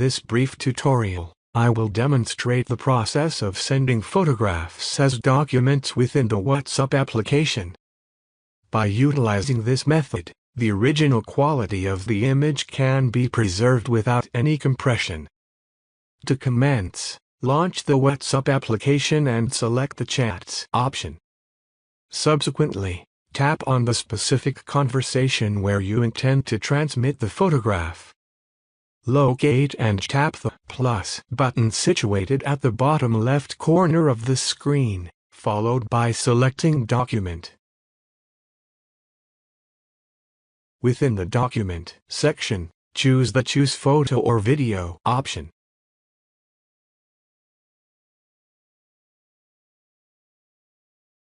this brief tutorial, I will demonstrate the process of sending photographs as documents within the WhatsApp application. By utilizing this method, the original quality of the image can be preserved without any compression. To commence, launch the WhatsApp application and select the Chats option. Subsequently, tap on the specific conversation where you intend to transmit the photograph. Locate and tap the plus button situated at the bottom left corner of the screen, followed by selecting Document. Within the Document section, choose the Choose Photo or Video option.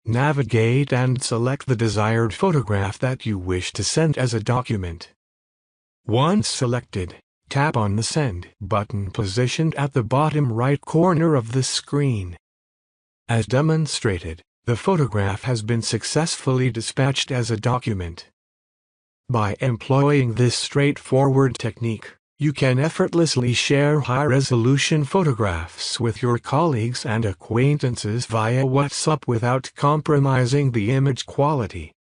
Navigate and select the desired photograph that you wish to send as a document. Once selected, tap on the Send button positioned at the bottom right corner of the screen. As demonstrated, the photograph has been successfully dispatched as a document. By employing this straightforward technique, you can effortlessly share high-resolution photographs with your colleagues and acquaintances via WhatsApp without compromising the image quality.